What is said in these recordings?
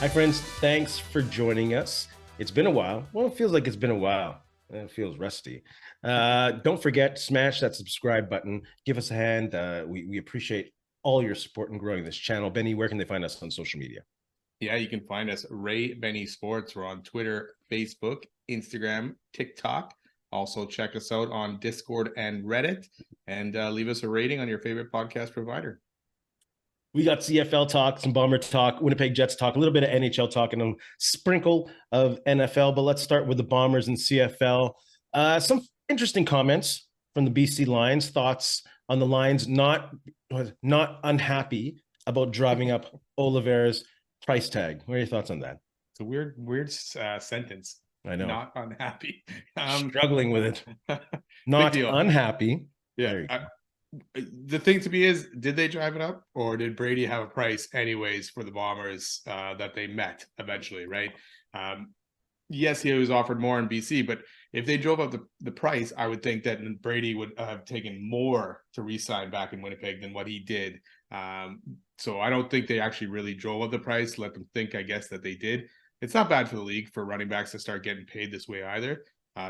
Hi, friends. Thanks for joining us. It's been a while. Well, it feels like it's been a while. It feels rusty. Don't forget, smash that subscribe button. Give us a hand. We appreciate all your support in growing this channel. Benny, where can they find us on social media? Yeah, you can find us Ray Benny Sports. We're on Twitter, Facebook, Instagram, TikTok. Also, check us out on Discord and Reddit, and leave us a rating on your favorite podcast provider. We got CFL talk, some Bomber talk, Winnipeg Jets talk, a little bit of NHL talk, and a sprinkle of NFL. But let's start with the Bombers and CFL. Some interesting comments from the BC Lions. Thoughts on the Lions not unhappy about driving up Oliveira's price tag. What are your thoughts on that? It's a weird sentence. I know. Not unhappy. Struggling with it. Big Not deal. unhappy. Yeah. The thing to me is, did they drive it up, or did Brady have a price anyways for the Bombers that they met eventually, right? Yes, he was offered more in BC, but if they drove up the price, I would think that Brady would have taken more to re-sign back in Winnipeg than what he did. So I don't think they actually really drove up the price. Let them think, I guess, that they did. It's not bad for the league for running backs to start getting paid this way either.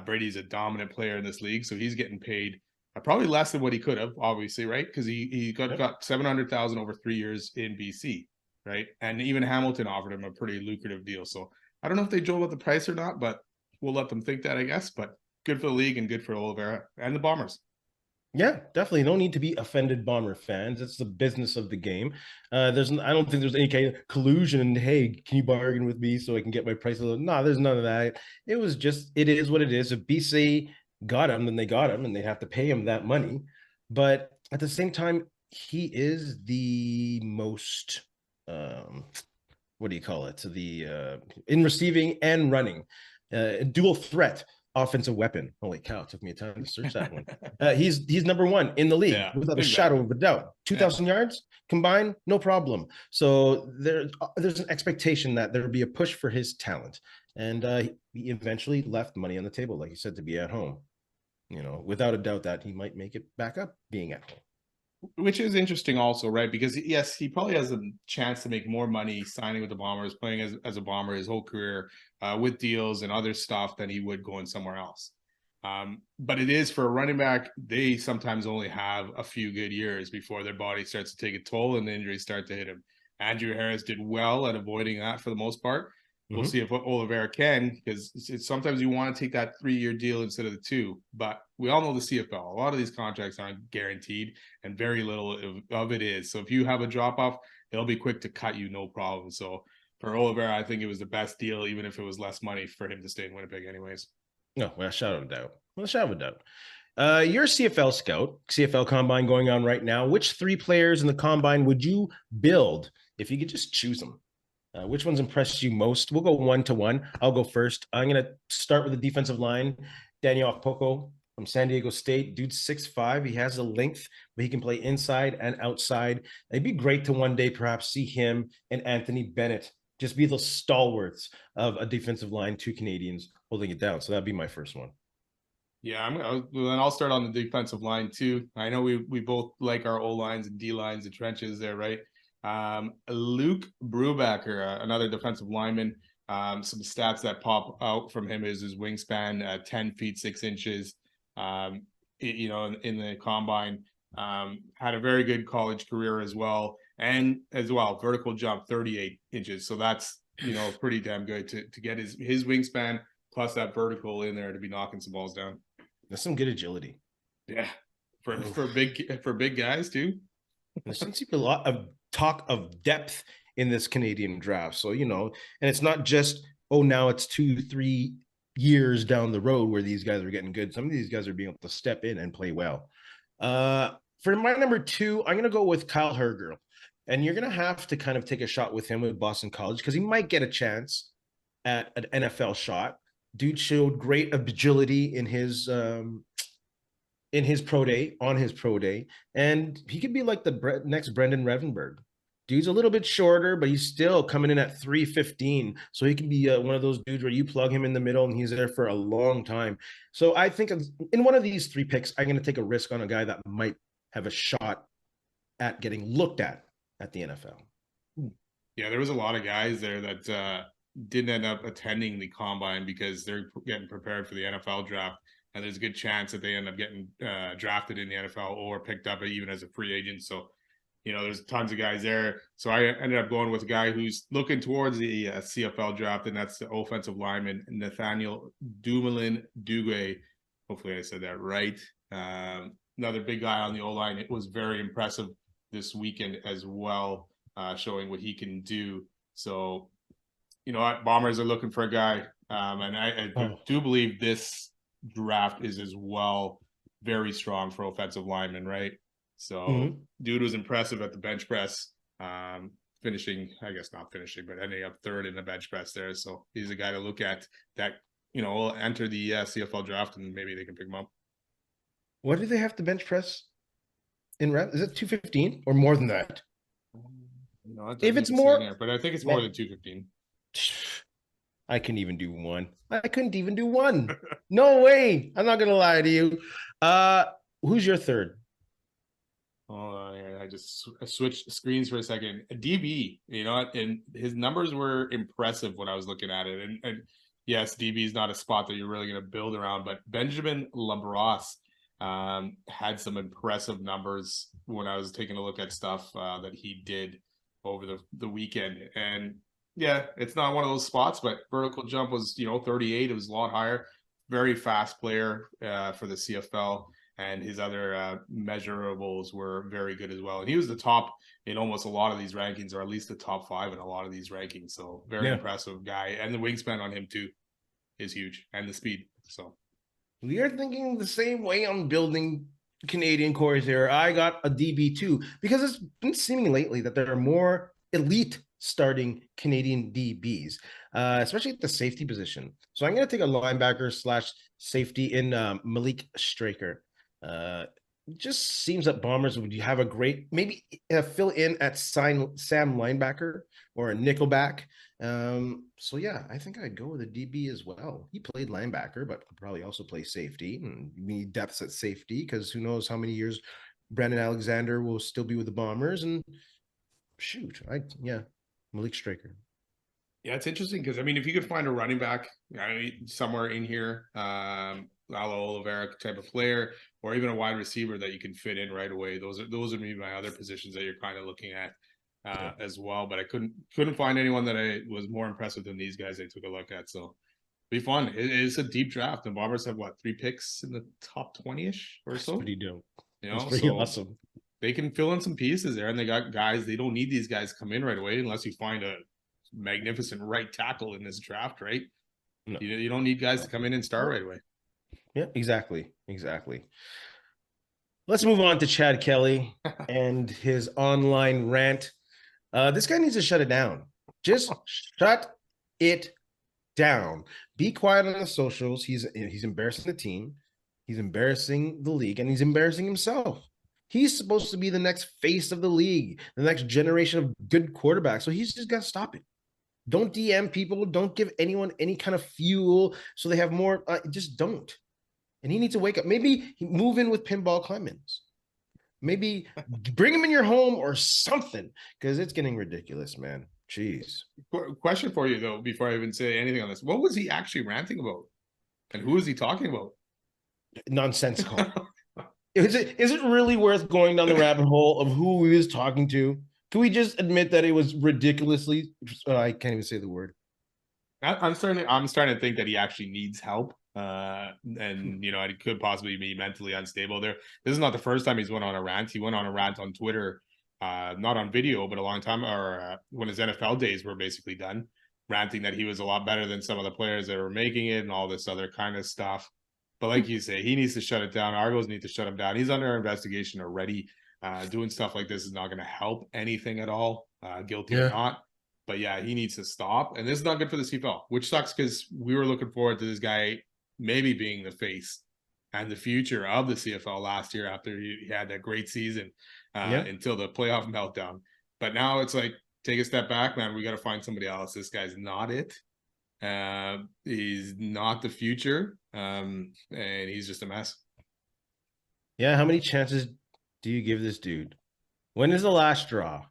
Brady's a dominant player in this league, so he's getting paid probably less than what he could have, obviously, right? Because he got $700,000 over 3 years in BC, right? And even Hamilton offered him a pretty lucrative deal. So I don't know if they drove up the price or not, but we'll let them think that, I guess. But good for the league and good for Oliveira and the Bombers. Yeah, definitely. No need to be offended, Bomber fans. It's the business of the game. I don't think there's any kind of collusion. And hey, can you bargain with me so I can get my price a little? No, there's none of that. It was just, it is what it is. If BC got him, then they got him, and they have to pay him that money. But at the same time, he is the most, what do you call it? In receiving and running, dual threat offensive weapon. Holy cow, it took me a time to search that one. He's number one in the league without a shadow of a doubt. 2,000 yards combined, no problem. So there's an expectation that there would be a push for his talent. And he eventually left money on the table, like you said, to be at home. Without a doubt that he might make it back up being at home. Which is interesting also, right? Because yes, he probably has a chance to make more money signing with the Bombers, playing as a Bomber his whole career with deals and other stuff than he would going somewhere else. But it is for a running back, they sometimes only have a few good years before their body starts to take a toll and the injuries start to hit him. Andrew Harris did well at avoiding that for the most part. We'll see if Oliveira can, because sometimes you want to take that 3-year deal instead of the 2. But we all know the CFL. A lot of these contracts aren't guaranteed, and very little of it is. So if you have a drop-off, they'll be quick to cut you, no problem. So for Oliveira, I think it was the best deal, even if it was less money for him to stay in Winnipeg anyways. No, without a shadow of a doubt. Without a shadow of a doubt. You're a CFL scout, CFL Combine going on right now. Which 3 players in the Combine would you build if you could just choose them? Which ones impressed you most? We'll go 1-1. I'll go first. I'm going to start with the defensive line. Daniel Okpoko from San Diego State. Dude's 6'5". He has a length, but he can play inside and outside. It'd be great to one day perhaps see him and Anthony Bennett just be the stalwarts of a defensive line, 2 Canadians holding it down. So that'd be my first one. Yeah, I'll start on the defensive line too. I know we both like our O lines and D lines and trenches there, right? Luke Brubaker, another defensive lineman. Some stats that pop out from him is his wingspan, 10 feet 6 inches. In the combine, had a very good college career as well, and vertical jump 38 inches. So that's pretty damn good to get his wingspan plus that vertical in there to be knocking some balls down. That's some good agility. Yeah, for big guys too. There seems to be a lot of talk of depth in this Canadian draft. So, and it's not just, now it's 2-3 years down the road where these guys are getting good. Some of these guys are being able to step in and play well. For my number 2, I'm going to go with Kyle Herger. And you're going to have to kind of take a shot with him with Boston College because he might get a chance at an NFL shot. Dude showed great agility in his pro day, and he could be like the next Brendan Revenberg. Dude's a little bit shorter, but he's still coming in at 315. So he can be one of those dudes where you plug him in the middle and he's there for a long time. So I think in one of these 3 picks, I'm going to take a risk on a guy that might have a shot at getting looked at the NFL. Yeah, there was a lot of guys there that didn't end up attending the combine because they're getting prepared for the NFL draft, and there's a good chance that they end up getting drafted in the NFL or picked up even as a free agent. So, there's tons of guys there. So I ended up going with a guy who's looking towards the CFL draft, and that's the offensive lineman Nathaniel Dumoulin-Duguay. Hopefully I said that right. Another big guy on the O-line. It was very impressive this weekend as well, showing what he can do. So, what Bombers are looking for a guy, and I do believe this draft is as well very strong for offensive linemen, right? So, dude was impressive at the bench press, finishing, I guess not finishing, but ending up third in the bench press there. So he's a guy to look at that, will enter the CFL draft, and maybe they can pick him up. What do they have to bench press in rep? Is it 215 or more than that? If it's more, there, but I think it's more than 215. I couldn't even do one. I couldn't even do one. No way. I'm not gonna lie to you. Who's your third? I just switched screens for a second. DB, and his numbers were impressive when I was looking at it. And yes, DB is not a spot that you're really going to build around, but Benjamin Labrosse had some impressive numbers when I was taking a look at stuff that he did over the weekend. And yeah, it's not one of those spots, but vertical jump was, 38. It was a lot higher. Very fast player for the CFL. And his other measurables were very good as well. And he was the top in almost a lot of these rankings, or at least the top 5 in a lot of these rankings. So very impressive guy. And the wingspan on him too is huge, and the speed. So we are thinking the same way on building Canadian cores here. I got a DB too, because it's been seeming lately that there are more elite starting Canadian DBs, especially at the safety position. So I'm going to take a linebacker / safety in Malik Straker. Just seems that Bombers would have a great maybe fill in at Sam linebacker or a nickelback. So yeah, I think I'd go with a DB as well. He played linebacker, but could probably also play safety, and we need depths at safety because who knows how many years Brandon Alexander will still be with the Bombers. And shoot, Malik Straker. Yeah, it's interesting because if you could find a running back somewhere in here, Oliveira type of player, or even a wide receiver that you can fit in right away, those would be my other positions that you're kind of looking at as well. But I couldn't find anyone that I was more impressive than these guys I took a look at. So be fun. It's a deep draft. The Bombers have 3 picks in the top 20-ish or so. That's pretty dope. That's pretty awesome. They can fill in some pieces there, and they got guys. They don't need these guys to come in right away unless you find a magnificent right tackle in this draft, right? No. You don't need guys to come in and start right away. Yeah, exactly. Let's move on to Chad Kelly and his online rant. This guy needs to shut it down. Just shut it down. Be quiet on the socials. He's embarrassing the team. He's embarrassing the league, and he's embarrassing himself. He's supposed to be the next face of the league, the next generation of good quarterbacks. So he's just got to stop it. Don't DM people. Don't give anyone any kind of fuel so they have more. Just don't. And he needs to wake up. Maybe move in with Pinball Clemens. Maybe bring him in your home or something, because it's getting ridiculous, man. Jeez. Question for you, though, before I even say anything on this. What was he actually ranting about? And who was he talking about? Nonsensical. Is it really worth going down the rabbit hole of who he was talking to? Can we just admit that it was ridiculously? I can't even say the word. I'm starting to think that he actually needs help, and it could possibly be mentally unstable. This is not the first time he's went on a rant. He went on a rant on Twitter, not on video, but a long time, or when his NFL days were basically done, ranting that he was a lot better than some of the players that were making it and all this other kind of stuff. But like you say, he needs to shut it down. Argos need to shut him down. He's under investigation already. Doing stuff like this is not going to help anything at all, guilty or not. But yeah, he needs to stop. And this is not good for the CFL, which sucks because we were looking forward to this guy maybe being the face and the future of the CFL last year after he had that great season until the playoff meltdown. But now it's like, take a step back, man. We got to find somebody else. This guy's not it. He's not the future. And he's just a mess. Yeah, how many chances do you give this dude? When is the last straw?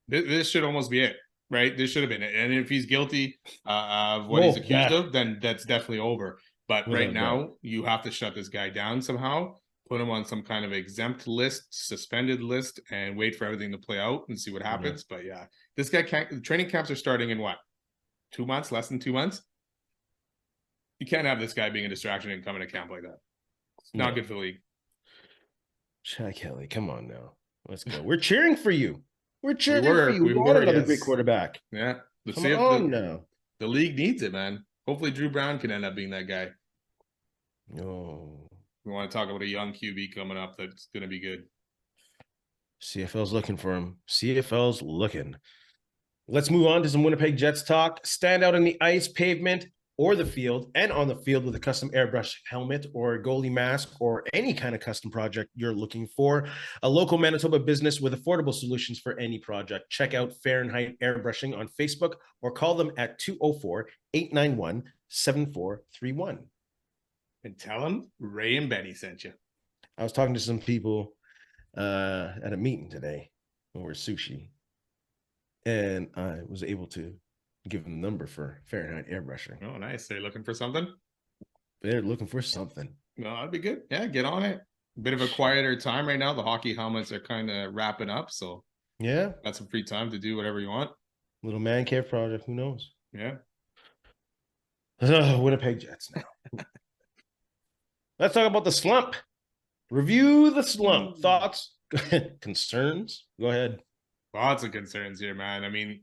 This should almost be it. right? This should have been it. And if he's guilty of what he's Oh, accused that of, then that's definitely over. But right without a doubt. now, you have to shut this guy down somehow, put him on some kind of exempt list, suspended list, and wait for everything to play out and see what Yeah. happens. But yeah, this guy can't. The training camps are starting in what? 2 months? Less than 2 months? You can't have this guy being a distraction and coming to camp like that. It's not good for the league. Chad Kelly, come on now. Let's go. We're cheering for you. We're cheering for you. We We want were, another yes. great quarterback. Yeah. Come on now. The league needs it, man. Hopefully Drew Brown can end up being that guy. Oh. We want to talk about a young QB coming up that's going to be good. CFL's looking for him. CFL's looking. Let's move on to some Winnipeg Jets talk. Stand out in the ice, pavement, or the field, and on the field with a custom airbrush helmet or goalie mask or any kind of custom project you're looking for. A local Manitoba business with affordable solutions for any project. Check out Fahrenheit Airbrushing on Facebook or call them at 204-891-7431. And tell them Ray and Benny sent you. I was talking to some people at a meeting today over sushi, and I was able to give them the number for Fahrenheit Airbrushing. Oh, nice. They're looking for something? They're looking for something. No, that'd be good. Yeah, get on it. Bit of a quieter time right now. The hockey helmets are kind of wrapping up, so yeah, got some free time to do whatever you want. Little man cave project. Who knows? Yeah. Winnipeg Jets now. Let's talk about the slump. Review the slump. Thoughts, concerns? Go ahead. Lots of concerns here, man. I mean,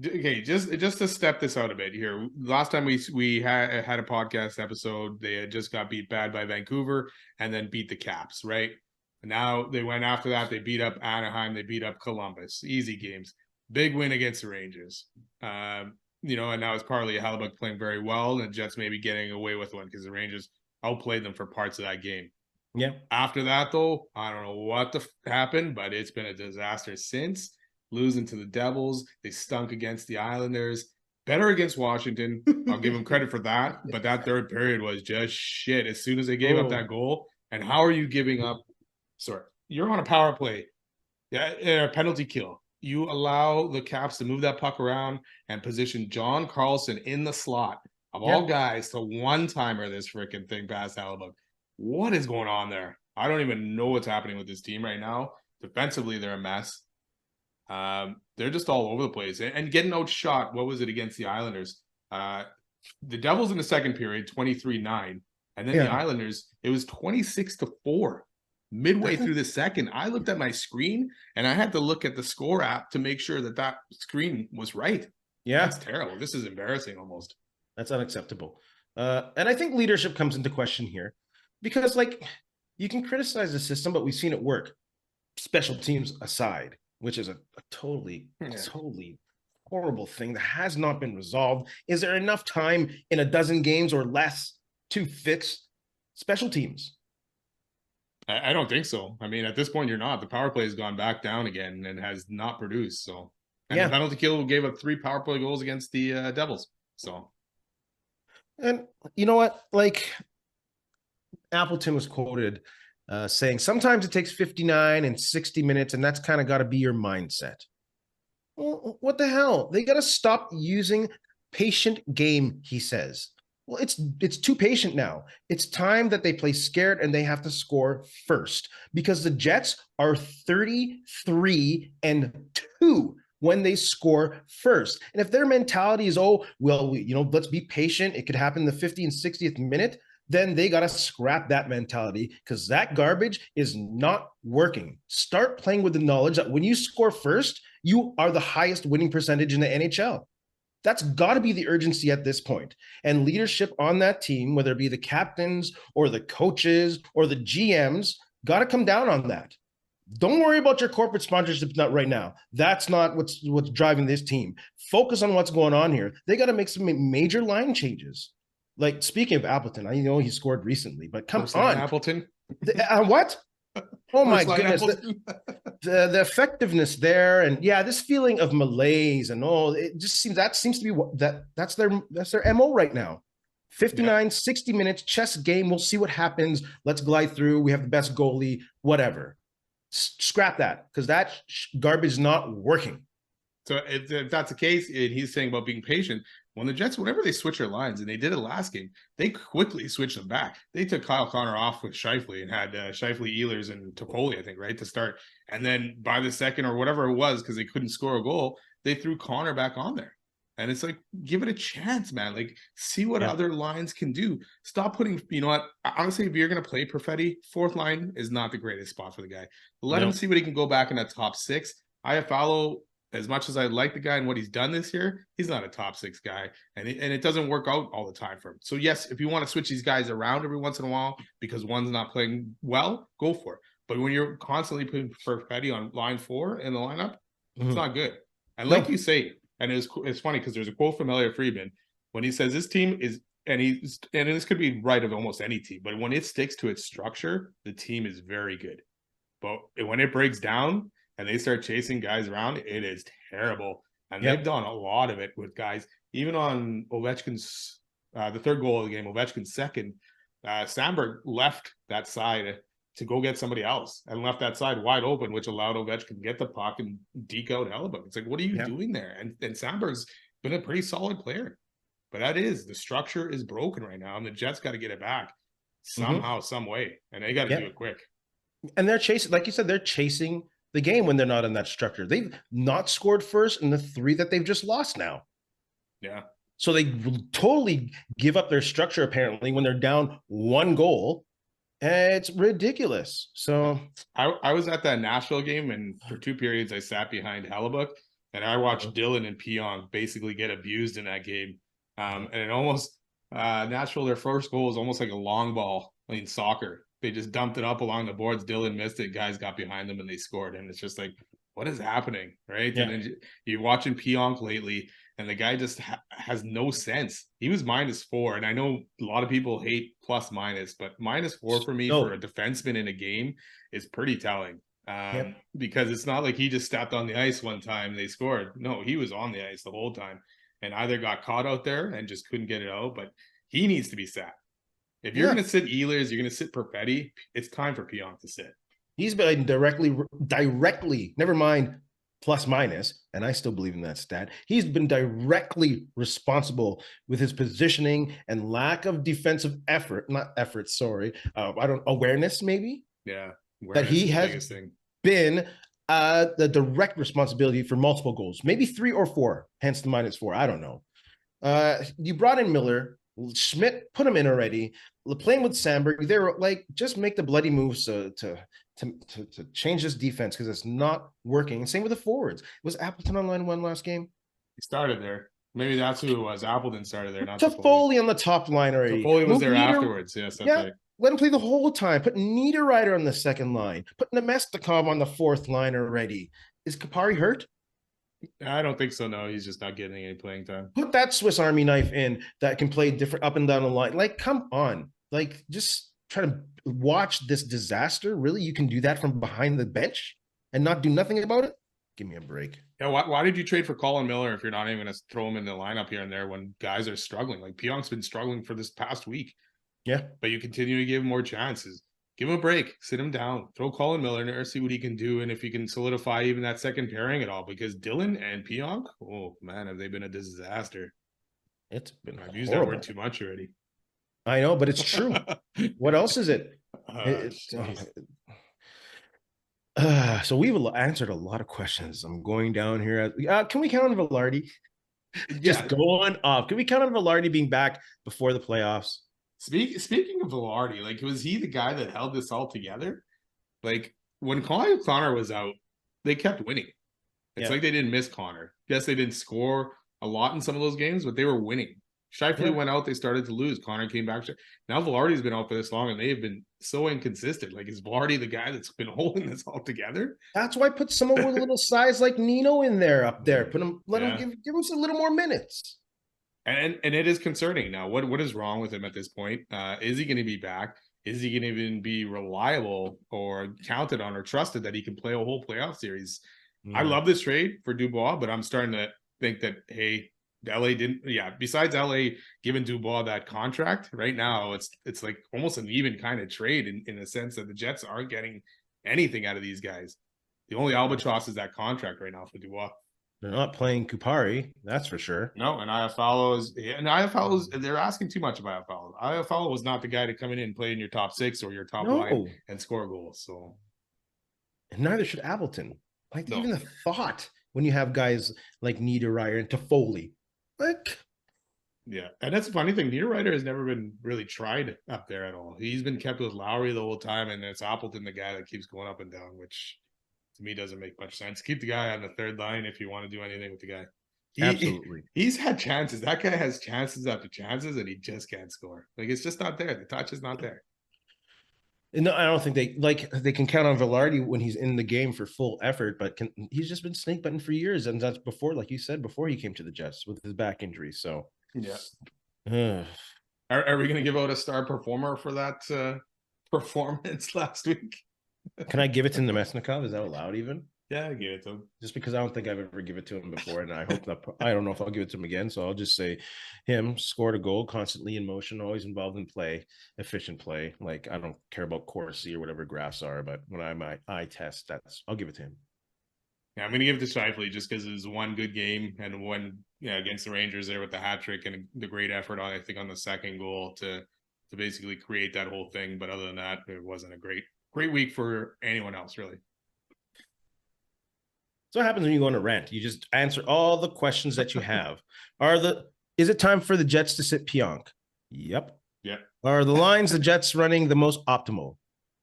okay, just to step this out a bit here. Last time we had a podcast episode, they had just got beat bad by Vancouver and then beat the Caps, right? Now they went after that. They beat up Anaheim. They beat up Columbus. Easy games. Big win against the Rangers. And now it's partly Hellebuyck playing very well, and the Jets maybe getting away with one because the Rangers outplayed them for parts of that game. Yeah. After that, though, I don't know what happened, but it's been a disaster since. Losing to the Devils, they stunk against the Islanders. Better against Washington. I'll give them credit for that. But that third period was just shit. As soon as they gave up that goal, and how are you giving up? Sorry, you're on a power play, a penalty kill. You allow the Caps to move that puck around and position John Carlson in the slot of all guys to one-timer this freaking thing past Hellebuyck. What is going on there? I don't even know what's happening with this team right now. Defensively, they're a mess. They're just all over the place and getting outshot. What was it against the Islanders? The Devils in the second period, 23-9. And then the Islanders, it was 26-4. Midway through the second, I looked at my screen and I had to look at the score app to make sure that screen was right. Yeah. That's terrible. This is embarrassing almost. That's unacceptable. And I think leadership comes into question here because, you can criticize the system, but we've seen it work. Special teams aside, which is a totally horrible thing that has not been resolved. Is there enough time in a dozen games or less to fix special teams? I don't think so. I mean, at this point, you're not. The power play has gone back down again and has not produced. So, and the penalty kill gave up 3 power play goals against the Devils. So, and you know what? Appleton was quoted saying sometimes it takes 59 and 60 minutes, and that's kind of got to be your mindset. Well, what the hell? They got to stop using patient game, he says. Well, it's too patient now. It's time that they play scared and they have to score first because the Jets are 33-2 when they score first. And if their mentality is, let's be patient, it could happen in the 50th and 60th minute, then they got to scrap that mentality because that garbage is not working. Start playing with the knowledge that when you score first, you are the highest winning percentage in the NHL. That's got to be the urgency at this point. And leadership on that team, whether it be the captains or the coaches or the GMs, got to come down on that. Don't worry about your corporate sponsorship right now. That's not what's driving this team. Focus on what's going on here. They got to make some major line changes. Speaking of Appleton, I know he scored recently, but come on. Appleton? What? Oh my goodness. The effectiveness there. And this feeling of malaise and it just seems to be that's their MO right now. 59, 60 minutes, chess game. We'll see what happens. Let's glide through. We have the best goalie, whatever. Scrap that because that garbage is not working. So if that's the case, and he's saying about being patient, when the Jets, whenever they switch their lines, and they did it last game, they quickly switched them back. They took Kyle Connor off with Scheifele and had Scheifele, Ehlers, and Toffoli, I think, right, to start. And then by the second or whatever it was, because they couldn't score a goal, they threw Connor back on there. And it's like, give it a chance, man. Like, see what other lines can do. Stop putting, you know what? Honestly, if you're going to play Perfetti, fourth line is not the greatest spot for the guy. Let him see what he can go back in that top six. Iafallo, as much as I like the guy and what he's done this year, he's not a top six guy. And it doesn't work out all the time for him. So, yes, if you want to switch these guys around every once in a while because one's not playing well, go for it. But when you're constantly putting Perfetti on line 4 in the lineup, it's not good. And like you say, and it's funny because there's a quote from Elliot Friedman when he says this team is, and this could be right of almost any team, but when it sticks to its structure, the team is very good. But when it breaks down and they start chasing guys around, it is terrible. And they've done a lot of it with guys, even on Ovechkin's the third goal of the game, Ovechkin's second. Sandberg left that side to go get somebody else and left that side wide open, which allowed Ovechkin to get the puck and deke out Hellebuyck. It's like, what are you doing there? And Sandberg's been a pretty solid player. But the structure is broken right now, and the Jets got to get it back somehow, some way. And they got to do it quick. And they're chasing, like you said, they're chasing the game when they're not in that structure. They've not scored first in the 3 that they've just lost now. Yeah. So they totally give up their structure, apparently, when they're down 1 goal. It's ridiculous. So I was at that Nashville game, and for 2 periods I sat behind Hellebuyck, and I watched Dylan and Pionk basically get abused in that game. And it almost Nashville, their first goal was almost like a long ball in soccer. They just dumped it up along the boards. Dylan missed it. Guys got behind them and they scored. And it's just like, what is happening, right? Yeah. And then you're watching Pionk lately, and the guy just has no sense. He was -4, and I know a lot of people hate plus minus, but -4 for me for a defenseman in a game is pretty telling. Because it's not like he just stepped on the ice one time and they scored. No, he was on the ice the whole time and either got caught out there and just couldn't get it out, but he needs to be sat. If you're going to sit Ehlers, you're going to sit Perfetti, it's time for Pionk to sit. He's been directly, never mind plus minus, and I still believe in that stat. He's been directly responsible with his positioning and lack of defensive awareness, maybe. Yeah. That he has been the direct responsibility for multiple goals, maybe 3 or 4, hence the -4. I don't know. You brought in Miller, Schmidt, put him in already. Playing with Sandberg, they were like, just make the bloody moves to change this defense because it's not working. And same with the forwards. Was Appleton on line 1 last game? He started there. Maybe that's who it was. Appleton started there, not Toffoli on the top line already. Toffoli was there afterwards. Yes, that's right. Let him play the whole time. Put Niederreiter on the second line. Put Nemestikov on the 4th line already. Is Kapari hurt? I don't think so, no. He's just not getting any playing time. Put that Swiss Army knife in that can play different up and down the line. Like, come on. Like, just try to watch this disaster. Really? You can do that from behind the bench and not do nothing about it? Give me a break. Yeah, why did you trade for Colin Miller if you're not even going to throw him in the lineup here and there when guys are struggling? Like, Pionk's been struggling for this past week. Yeah. But you continue to give him more chances. Give him a break. Sit him down. Throw Colin Miller in there, see what he can do, and if he can solidify even that second pairing at all. Because Dylan and Pionk, oh, man, have they been a disaster. It's been I've used that word too much already. I know, but it's true. What else is it? So we've answered a lot of questions. I'm going down here. Can we count on Vilardi? Just going off. Can we count on Vilardi being back before the playoffs? Speaking of Vilardi, like, was he the guy that held this all together? Like, when Kyle Connor was out, they kept winning. It's like they didn't miss Connor. Yes, they didn't score a lot in some of those games, but they were winning. Scheifele went out, they started to lose. Connor came back. Now Vilardi's been out for this long, and they have been so inconsistent. Like, is Vilardi the guy that's been holding this all together? That's why I put someone with a little size like Nino in there up there. Put him, let him give him a little more minutes. And it is concerning now. What is wrong with him at this point? Is he going to be back? Is he going to even be reliable or counted on or trusted that he can play a whole playoff series? I love this trade for Dubois, but I'm starting to think that, hey, LA didn't. Yeah, besides LA giving Dubois that contract, right now it's like almost an even kind of trade in the sense that the Jets aren't getting anything out of these guys. The only albatross is that contract right now for Dubois. They're not playing Kupari, that's for sure. No, and IFL is they're asking too much of IFL. IFL was not the guy to come in and play in your top six or your top line No, and score goals. So and neither should Appleton. Like no. even the thought when you have guys like Niederreiter and Toffoli, like Yeah, and that's the funny thing. Niederreiter has never been really tried up there at all. He's been kept with Lowry the whole time, and it's Appleton the guy that keeps going up and down, which to me doesn't make much sense. Keep the guy on the third line if you want to do anything with the guy. absolutely. He's had chances. That guy has chances after chances, and he just can't score. Like it's just not there. The touch is not there. No, I don't think they can count on Vilardi when he's in the game for full effort, but he's just been snake butting for years, and that's before, like you said, before he came to the Jets with his back injury. So, Yeah. uh, Are we going to give out a star performer for that performance last week? can I give it to Nemesnikov? Is that allowed even? Yeah, I give it to him. Just because I don't think I've ever given it to him before, and I hope that I don't know if I'll give it to him again. So I'll just say him scored a goal, constantly in motion, always involved in play, efficient play. Like I don't care about Corsi or whatever graphs are, but when I eye test, I'll give it to him. Yeah, I'm going to give it to Shifley just because it was one good game and one against the Rangers there with the hat trick and the great effort on I think on the second goal to basically create that whole thing. But other than that, it wasn't a great week for anyone else really. So what happens when you go on a rant? You just answer all the questions that you have. Is it time for the Jets to sit Pionk? Yep. Yeah. Are the lines the Jets running the most optimal?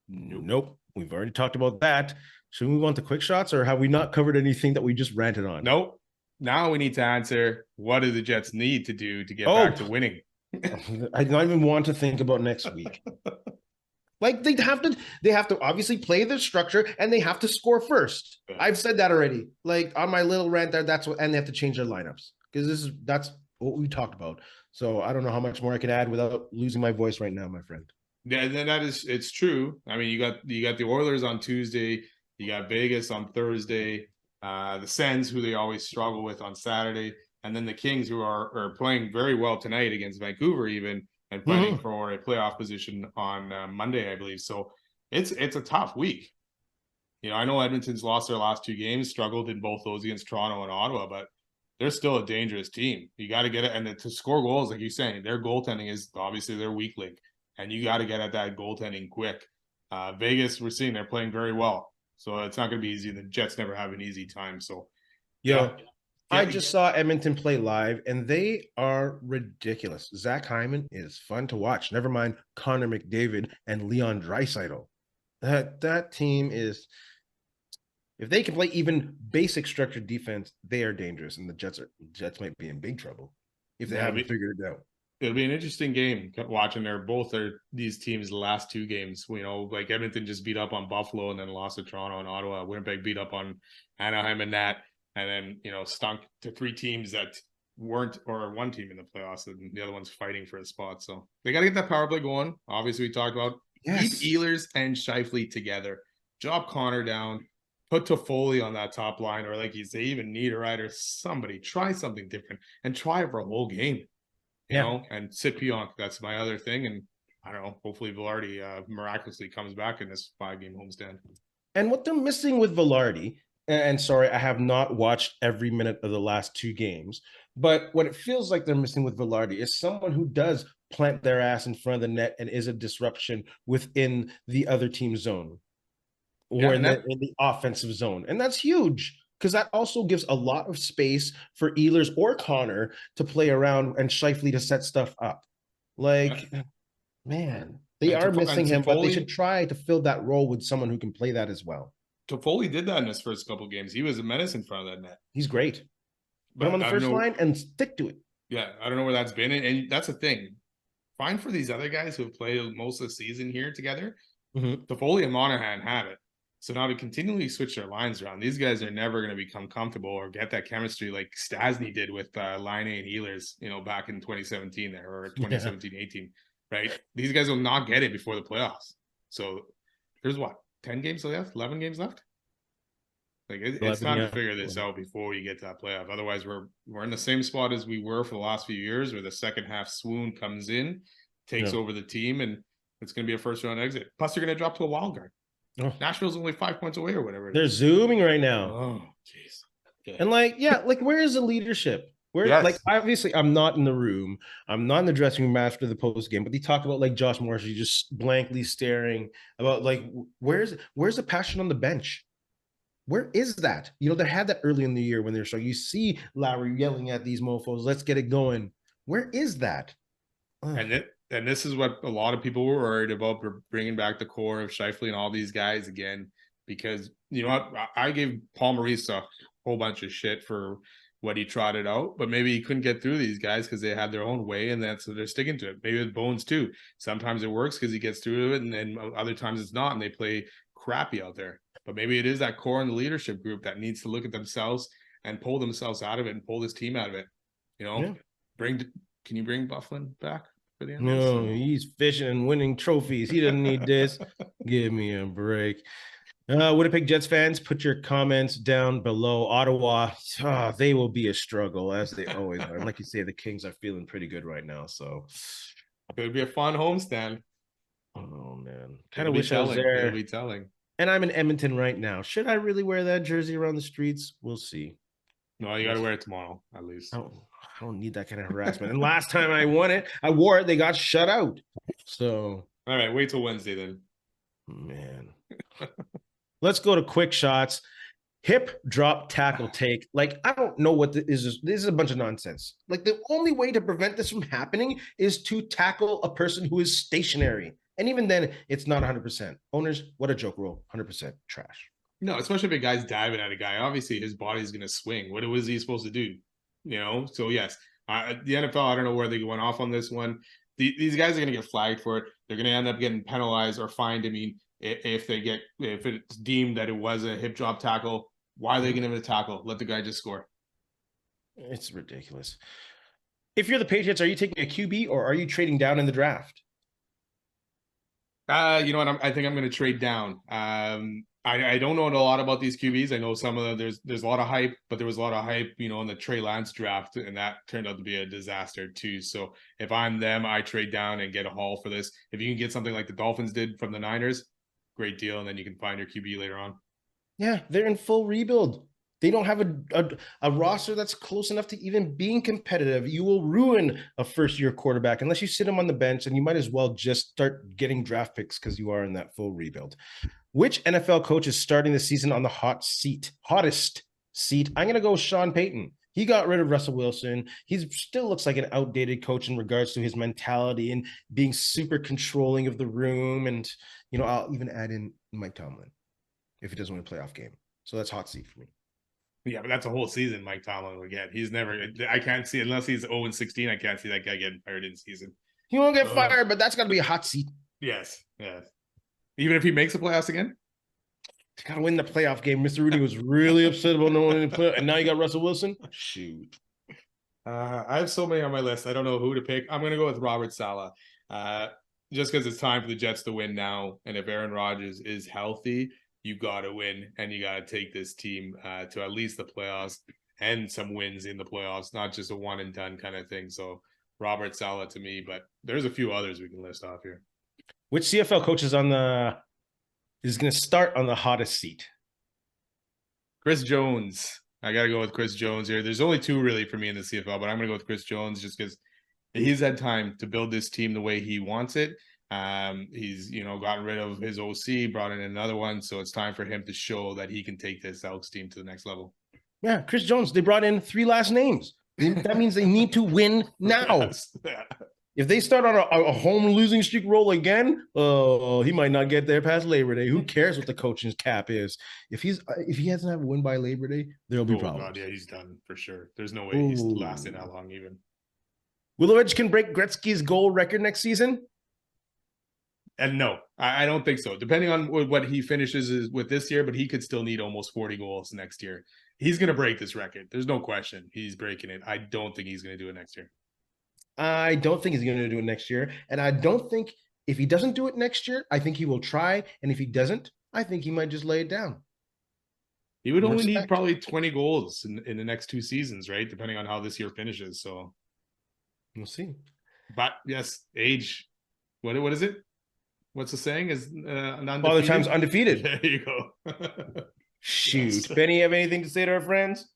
Nope. Nope. We've already talked about that. Should we move on to quick shots, or have we not covered anything that we just ranted on? Nope. Now we need to answer what do the Jets need to do to get back to winning? I don't even want to think about next week. Like they have to obviously play their structure and they have to score first. I've said that already. like on my little rant there, and they have to change their lineups because that's what we talked about. So I don't know how much more I can add without losing my voice right now, my friend. Yeah, then it's true. I mean, you got the Oilers on Tuesday, you got Vegas on Thursday, the Sens, who they always struggle with, on Saturday, and then the Kings, who are playing very well tonight against Vancouver even, and fighting for a playoff position on Monday, I believe. So it's a tough week. I know Edmonton's lost their last two games, struggled in both those against Toronto and Ottawa, but they're still a dangerous team. You got to get it, and to score goals, like you're saying, their goaltending is obviously their weak link, and you got to get at that goaltending quick. Vegas, we're seeing they're playing very well, so it's not going to be easy. The Jets never have an easy time. So, yeah. I just saw Edmonton play live, and they are ridiculous. Zach Hyman is fun to watch. Never mind Connor McDavid and Leon Draisaitl. That team is, if they can play even basic structured defense, they are dangerous, and the Jets might be in big trouble if they haven't figured it out. It'll be an interesting game watching these teams the last two games. Like Edmonton just beat up on Buffalo and then lost to Toronto and Ottawa. Winnipeg beat up on Anaheim and that. And then, stunk to three teams that weren't, or one team in the playoffs, and the other one's fighting for a spot. So they got to get that power play going. Obviously, we talked about keep Ehlers and Shifley together. Drop Connor down. Put Toffoli on that top line, or like you say, even Niederreiter. Somebody try something different and try it for a whole game. You know, and sit Pionk. That's my other thing. And I don't know. Hopefully, Vilardi miraculously comes back in this 5-game homestand. And what they're missing with Vilardi. And sorry, I have not watched every minute of the last two games, but what it feels like they're missing with Vilardi is someone who does plant their ass in front of the net and is a disruption within the other team's zone or in the offensive zone. And that's huge because that also gives a lot of space for Ehlers or Connor to play around and Shifley to set stuff up. Man, they are missing him, but they should try to fill that role with someone who can play that as well. Toffoli did that in his first couple of games. He was a menace in front of that net. He's great. Put him on the first line and stick to it. Yeah, I don't know where that's been. And that's the thing. Fine for these other guys who have played most of the season here together. Toffoli and Monahan have it. So now to continually switch their lines around, these guys are never going to become comfortable or get that chemistry like Stastny did with Laine and Ehlers, back in 2017 there, or 2017-18, right? These guys will not get it before the playoffs. So there's 10 games left, 11 games left. Like it's time to figure this out before you get to that playoff. Otherwise, we're in the same spot as we were for the last few years, where the second half swoon comes in, takes over the team, and it's going to be a first round exit. Plus, they're going to drop to a wild card. Nashville's only 5 points away or whatever. They're zooming right now. Oh, jeez. Okay. And like, yeah, like where is the leadership? Where, like, Yes. obviously I'm not in the room, I'm not in the dressing room after the post game, but they talk about like Josh Morrissey just blankly staring about like where's the passion on the bench? Where is that? You know, they had that early in the year when they're so you see Lowry yelling at these mofos, let's get it going. Where is that? Ugh. And this is what a lot of people were worried about, bringing back the core of Scheifele and all these guys again, because you know what, I gave Paul Maurice a whole bunch of shit for what he trotted out, but maybe he couldn't get through these guys because they had their own way, and that's so they're sticking to it. Maybe with Bones too. Sometimes it works because he gets through it, and then other times it's not, and they play crappy out there. But maybe it is that core in the leadership group that needs to look at themselves and pull themselves out of it and pull this team out of it. You know, Yeah. Can you bring Bufflin back for the end? No, he's fishing and winning trophies. He doesn't need this. Give me a break. Winnipeg Jets fans, put your comments down below. Ottawa, they will be a struggle as they always are. And like you say, the Kings are feeling pretty good right now. So It would be a fun homestand. oh man, kind of wish I was It'll there. be telling. And I'm in Edmonton right now. Should I really wear that jersey around the streets? We'll see. No, you got to wear it tomorrow at least. I don't need that kind of harassment. And last time I wore it, they got shut out. So all right, wait till Wednesday then. Man. Let's go to quick shots. Hip drop tackle take. Like, I don't know what this is. This is a bunch of nonsense. Like, the only way to prevent this from happening is to tackle a person who is stationary. And even then, it's not 100%. Owners, what a joke rule. 100% trash. No, especially if a guy's diving at a guy. Obviously, his body's going to swing. What was he supposed to do? You know? So, yes. The NFL, I don't know where they went off on this one. These guys are going to get flagged for it. They're going to end up getting penalized or fined. I mean, if it's deemed that it was a hip drop tackle, why are they giving him a tackle? Let the guy just score. It's ridiculous. If you're the Patriots, are you taking a QB or are you trading down in the draft? You know what? I think I'm going to trade down. I don't know a lot about these QBs. I know some of them. There's a lot of hype, but there was a lot of hype, you know, in the Trey Lance draft, and that turned out to be a disaster too. So if I'm them, I trade down and get a haul for this. If you can get something like the Dolphins did from the Niners, great deal, and then you can find your QB later on. Yeah, they're in full rebuild. They don't have a roster that's close enough to even being competitive. You will ruin a first-year quarterback unless you sit him on the bench, and you might as well just start getting draft picks because you are in that full rebuild. Which NFL coach is starting the season on the hottest seat? I'm going to go Sean Payton. He got rid of Russell Wilson. He still looks like an outdated coach in regards to his mentality and being super controlling of the room. And, you know, I'll even add in Mike Tomlin if he doesn't win a playoff game. So that's hot seat for me. Yeah, but that's a whole season Mike Tomlin will get. He's never – I can't see – unless he's 0-16, I can't see that guy getting fired in season. He won't get fired, but that's got to be a hot seat. Yes. Even if he makes the playoffs again? He's got to win the playoff game. Mr. Rudy was really upset about no one in the playoff. And now you got Russell Wilson? Shoot. I have so many on my list. I don't know who to pick. I'm going to go with Robert Saleh. Just because it's time for the Jets to win now. And if Aaron Rodgers is healthy – you got to win, and you got to take this team to at least the playoffs and some wins in the playoffs, not just a one and done kind of thing. So Robert Saleh to me, but there's a few others we can list off here. Which CFL coach is going to start on the hottest seat? Chris Jones. I got to go with Chris Jones here. There's only two really for me in the CFL, but I'm going to go with Chris Jones just because he's had time to build this team the way he wants it. He's, you know, gotten rid of his OC, brought in another one. So it's time for him to show that he can take this Elks team to the next level. Yeah, Chris Jones, they brought in 3 last names. That means they need to win now. Yes. If they start on a home losing streak roll again, he might not get there past Labor Day. Who cares what the coaching cap is? If he hasn't have a win by Labor Day, there'll be problems. God, yeah, he's done for sure. There's no way he's lasting that long even. Willovich can break Gretzky's goal record next season? And no, I don't think so. Depending on what he finishes with this year, but he could still need almost 40 goals next year. He's going to break this record. There's no question. He's breaking it. I don't think he's going to do it next year. I don't think he's going to do it next year. And I don't think if he doesn't do it next year, I think he will try. And if he doesn't, I think he might just lay it down. He would only need probably 20 goals in the next 2 seasons, right? Depending on how this year finishes. So we'll see. But yes, age. What is it? What's the saying? Is Father time's undefeated. There you go. Shoot. Yes. Benny, have anything to say to our friends?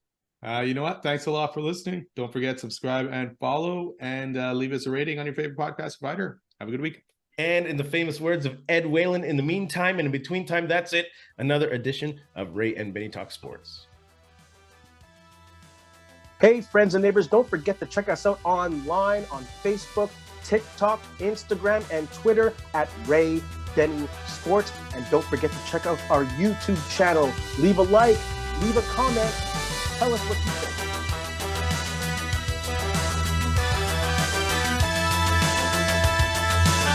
You know what? Thanks a lot for listening. Don't forget, subscribe and follow, and leave us a rating on your favorite podcast provider. Have a good week. And in the famous words of Ed Whalen, in the meantime and in between time, that's it. Another edition of Ray and Benny Talk Sports. Hey, friends and neighbors, don't forget to check us out online on Facebook, TikTok, Instagram, and Twitter at Ray Benny Sports. And don't forget to check out our YouTube channel. Leave a like, leave a comment, tell us what you think.